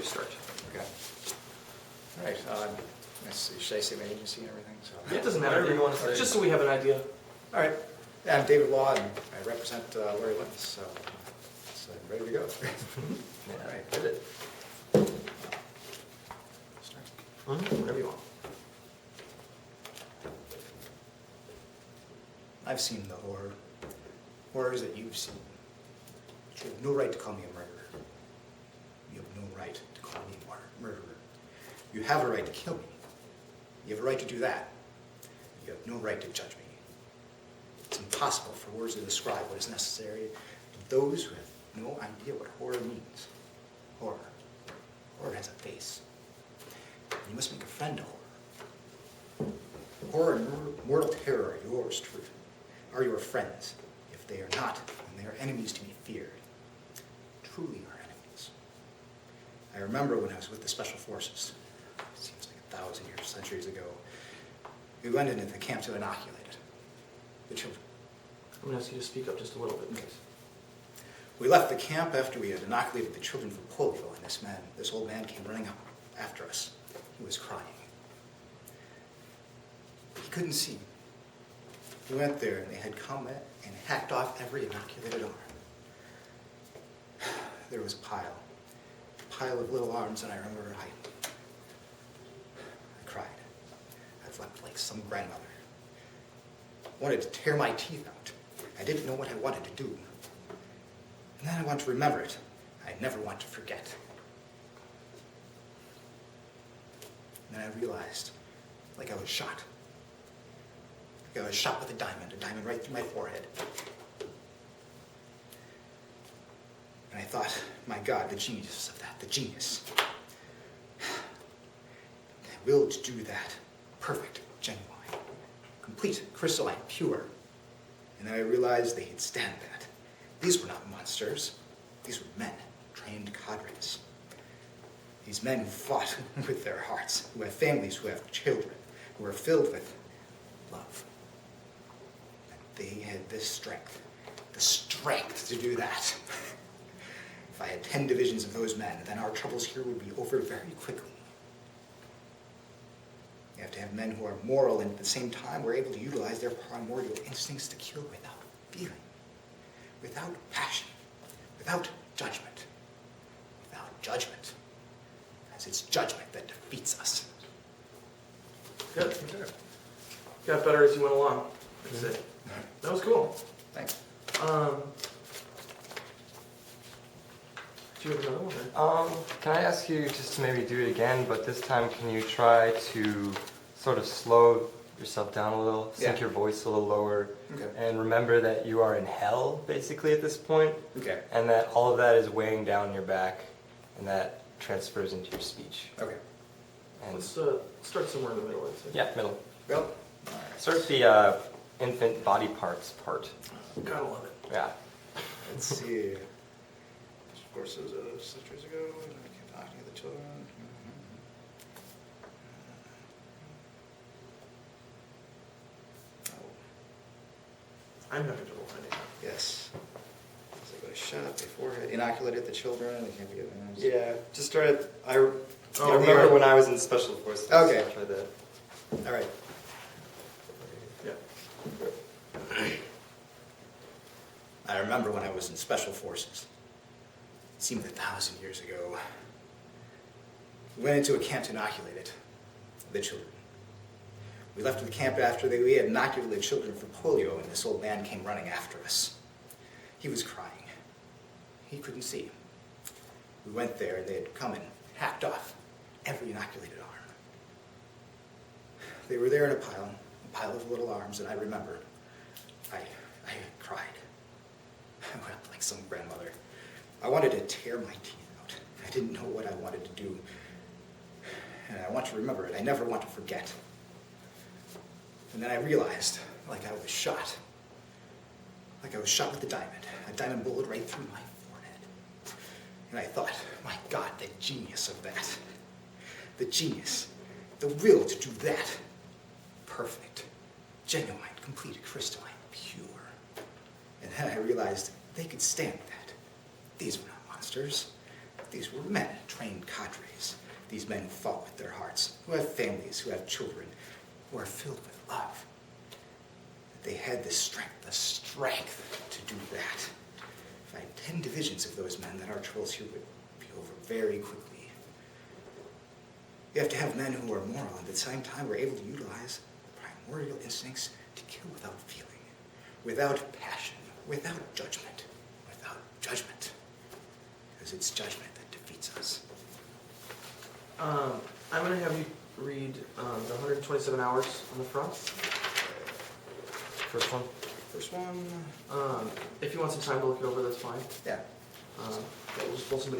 you start. Okay. All right. Let's see. Should I say my agency and everything? So. It doesn't matter. Whatever you want to say. Just so we have an idea. All right. I'm David Law, and I represent Larry Lentz, so I'm ready to go. All right. Did it. Start. Whatever you want. I've seen the horrors that you've seen. You have no right to call me a murderer. You have no right to call me a murderer. You have a right to kill me. You have a right to do that. You have no right to judge me. It's impossible for words to describe what is necessary to those who have no idea what horror means. Horror. Horror has a face. You must make a friend to horror. Horror and mortal terror are yours, truth. Are your friends. If they are not, then they are enemies to be feared. Truly are enemies. I remember when I was with the Special Forces. It seems like 1,000 years, centuries ago. We went into the camp to inoculate it. The children. I'm going to ask you to speak up just a little bit, please. We left the camp after we had inoculated the children for polio, and this old man came running up after us. He was crying. He couldn't see. We went there, and they had come and hacked off every inoculated arm. There was a pile of little arms, and I remember I cried. I wept like some grandmother. I wanted to tear my teeth out. I didn't know what I wanted to do. And then I want to remember it. I never want to forget. And then I realized, like I was shot. Like I was shot with a diamond right through my forehead. And I thought, my God, the genius of that, the genius. The will to do that, perfect, genuine, complete, crystalline, pure. And then I realized they had stand that. These were not monsters. These were men, trained cadres. These men who fought with their hearts, who have families, who have children, who are filled with love. And they had this strength, the strength to do that. If I had 10 divisions of those men, then our troubles here would be over very quickly. You have to have men who are moral and at the same time were able to utilize their primordial instincts to kill without feeling, without passion, without judgment. Without judgment. As it's judgment that defeats us. Good. Got better as you went along. That's it. That was cool. Thanks. Do you have another one? Can I ask you just to maybe do it again, but this time can you try to sort of slow yourself down a little, sink your voice a little lower, and remember that you are in hell, basically, at this point, and that all of that is weighing down your back, and that transfers into your speech. Okay. And Let's start somewhere in the middle, I'd say. yeah, middle. Well, all right. Start with the infant body parts part. Gotta love it. Yeah. Let's see. Of course, it was 6 years ago. I kept talking to the children. I'm having trouble finding out. Yes. So I got a shot before I inoculated the children. I can't forget the names. Yeah, just started. I remember when I was in special forces. Okay. I tried that. All right. Yeah. I remember when I was in special forces. It seemed 1,000 years ago. We went into a camp to inoculate the children. We left the camp after we had inoculated children for polio, and this old man came running after us. He was crying. He couldn't see. We went there, and they had come and hacked off every inoculated arm. They were there in a pile of little arms, and I remember I cried. I wept like some grandmother. I wanted to tear my teeth out. I didn't know what I wanted to do. And I want to remember it. I never want to forget. And then I realized, like I was shot. Like I was shot with a diamond bullet right through my forehead. And I thought, my God, the genius of that. The genius. The will to do that. Perfect. Genuine, complete, crystalline, pure. And then I realized they could stand that. These were not monsters. These were men, trained cadres. These men who fought with their hearts, who have families, who have children, who are filled with love. They had the strength to do that. If I had 10 divisions of those men, then our troubles here would be over very quickly. You have to have men who are moral and at the same time are able to utilize primordial instincts to kill without feeling, without passion, without judgment, because it's judgment that defeats us. I'm going to have you read the 127 hours on the front. First one. First one. If you want some time to look it over, that's fine. Yeah. We'll just pull somebody